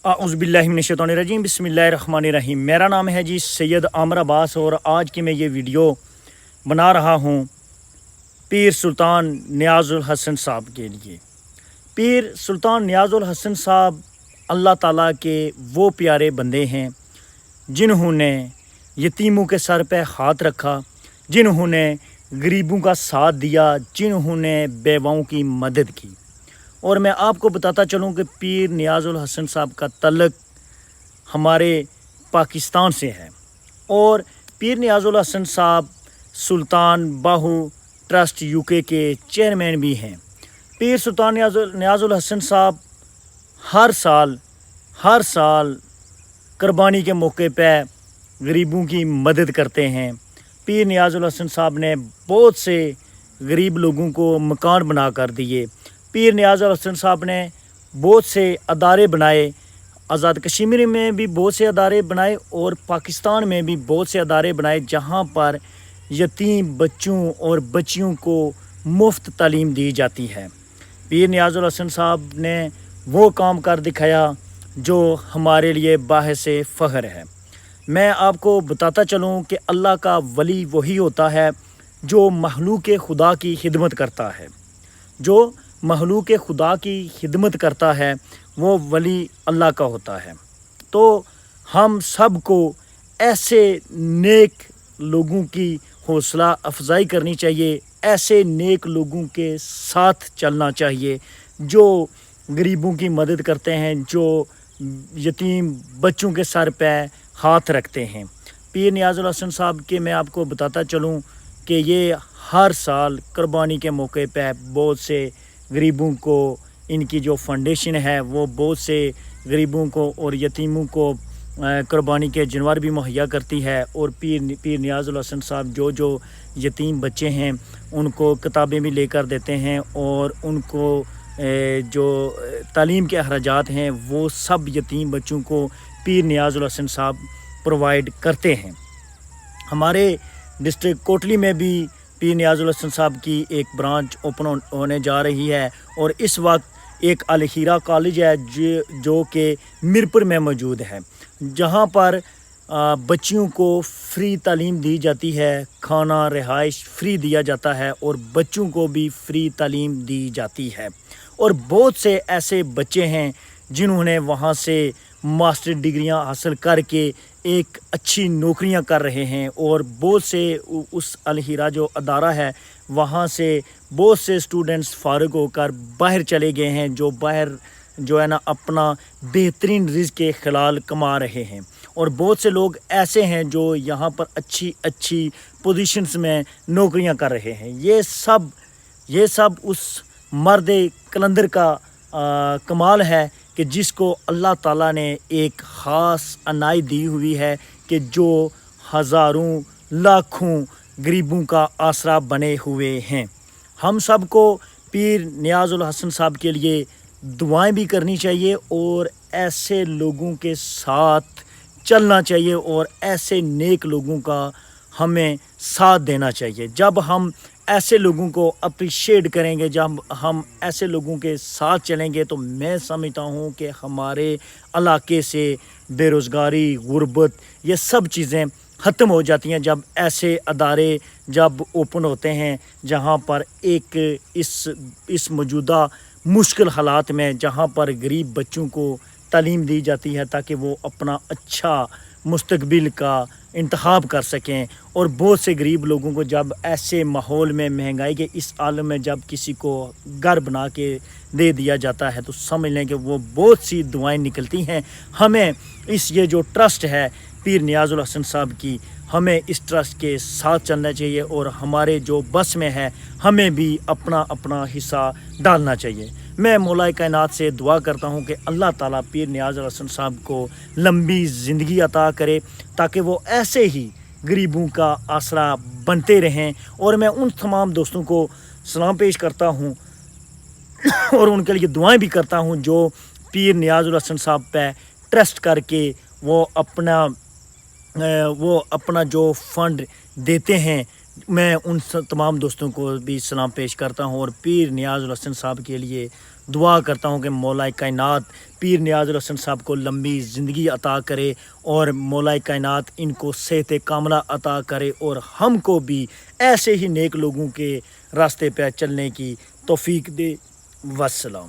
अऊज़ुबिल्लाहि मिनश्शैतानिर्रजीम बिस्मिल्लाहिर्रहमानिर्रहीम। मेरा नाम है जी सैयद आमर अब्बास और आज की मैं ये वीडियो बना रहा हूँ पीर सुल्तान नियाज़ुल हसन साहब के लिए। पीर सुल्तान नियाज़ुल हसन साहब अल्लाह ताला के वो प्यारे बंदे हैं जिन्होंने यतीमों के सर पे हाथ रखा, जिन्होंने गरीबों का साथ दिया, जिन्होंने बेवाओं की मदद की। और मैं आपको बताता चलूँ कि पीर नियाज़ुल हसन साहब का तल्लुक़ हमारे पाकिस्तान से है और पीर नियाज़ुल हसन साहब सुल्तान बाहू ट्रस्ट यूके के चेयरमैन भी हैं। पीर सुल्तान नियाज़ुल हसन साहब हर साल कुर्बानी के मौके पे गरीबों की मदद करते हैं। पीर नियाज़ुल हसन साहब ने बहुत से गरीब लोगों को मकान बना कर दिए। पीर नियाज़ुल हसन साहब ने बहुत से अदारे बनाए, आज़ाद कश्मीर में भी बहुत से अदारे बनाए और पाकिस्तान में भी बहुत से अदारे बनाए जहाँ पर यतीम बच्चों और बच्चियों को मुफ्त तालीम दी जाती है। पीर नियाज़ुल हसन साहब ने वो काम कर दिखाया जो हमारे लिए बाहिसे फ़ख्र है। मैं आपको बताता चलूँ कि अल्लाह का वली वही होता है जो मखलूक खुदा की खिदमत करता है। जो मखलूक खुदा की खिदमत करता है वो वली अल्लाह का होता है। तो हम सब को ऐसे नेक लोगों की हौसला अफजाई करनी चाहिए, ऐसे नेक लोगों के साथ चलना चाहिए जो गरीबों की मदद करते हैं, जो यतीम बच्चों के सर पे हाथ रखते हैं। पीर नियाज़ुल हसन साहब के मैं आपको बताता चलूँ कि ये हर साल कुर्बानी के मौके पे बहुत से गरीबों को, इनकी जो फाउंडेशन है वो बहुत से गरीबों को और यतीमों को कुर्बानी के जानवर भी मुहैया करती है। और पीर नियाज़ुल हसन साहब जो यतीम बच्चे हैं उनको किताबें भी लेकर देते हैं और उनको जो तालीम के अखराजात हैं वो सब यतीम बच्चों को पीर नियाज़ुल हसन साहब प्रोवाइड करते हैं। हमारे डिस्ट्रिक्ट कोटली में भी पीर नियाज़ुल हसन साहब की एक ब्रांच ओपन होने जा रही है और इस वक्त एक अल हीरा कॉलेज है जो कि मिरपुर में मौजूद है, जहां पर बच्चियों को फ्री तालीम दी जाती है, खाना रिहाइश फ्री दिया जाता है और बच्चों को भी फ्री तालीम दी जाती है। और बहुत से ऐसे बच्चे हैं जिन्होंने वहां से मास्टर डिग्रियां हासिल करके एक अच्छी नौकरियां कर रहे हैं और बहुत से उस अल हीरा जो अदारा है वहां से बहुत से स्टूडेंट्स फारिग होकर बाहर चले गए हैं, जो बाहर जो है ना अपना बेहतरीन रिज़्क़ के खलाल कमा रहे हैं। और बहुत से लोग ऐसे हैं जो यहाँ पर अच्छी पोजीशंस में नौकरियां कर रहे हैं। ये सब उस मर्द कलंदर का कमाल है कि जिसको अल्लाह ताला ने एक ख़ास अनाई दी हुई है कि जो हज़ारों लाखों गरीबों का आसरा बने हुए हैं। हम सब को पीर नियाज़ुल हसन साहब के लिए दुआएं भी करनी चाहिए और ऐसे लोगों के साथ चलना चाहिए और ऐसे नेक लोगों का हमें साथ देना चाहिए। जब हम ऐसे लोगों को अप्रिशिएट करेंगे, जब हम ऐसे लोगों के साथ चलेंगे तो मैं समझता हूँ कि हमारे इलाके से बेरोज़गारी, गुर्बत, ये सब चीज़ें ख़त्म हो जाती हैं जब ऐसे अदारे जब ओपन होते हैं, जहाँ पर एक इस मौजूदा मुश्किल हालात में जहाँ पर गरीब बच्चों को तालीम दी जाती है ताकि वो अपना अच्छा मुस्तकबिल का इंतखाब कर सकें। और बहुत से गरीब लोगों को जब ऐसे माहौल में, महंगाई के इस आलम में जब किसी को घर बना के दे दिया जाता है तो समझ लें कि वो बहुत सी दुआएं निकलती हैं। हमें ये जो ट्रस्ट है पीर नियाज़ुल हसन साहब की, हमें इस ट्रस्ट के साथ चलना चाहिए और हमारे जो बस में है हमें भी अपना हिस्सा डालना चाहिए। मैं मौला कायनात से दुआ करता हूँ कि अल्लाह ताला पीर नियाज़ुल हसन साहब को लंबी ज़िंदगी अता करे ताकि वो ऐसे ही गरीबों का आसरा बनते रहें। और मैं उन तमाम दोस्तों को सलाम पेश करता हूँ और उनके लिए दुआएं भी करता हूँ जो पीर नियाज़ुल हसन साहब पे ट्रस्ट करके वो अपना जो फ़ंड देते हैं। मैं उन तमाम दोस्तों को भी सलाम पेश करता हूँ और पीर नियाज़ुल हसन साहब के लिए دعا کرتا ہوں کہ مولا کائنات پیر نیاز الحسن صاحب کو لمبی زندگی عطا کرے اور مولا کائنات ان کو صحت کاملہ عطا کرے اور ہم کو بھی ایسے ہی نیک لوگوں کے راستے پہ چلنے کی توفیق دے۔ والسلام۔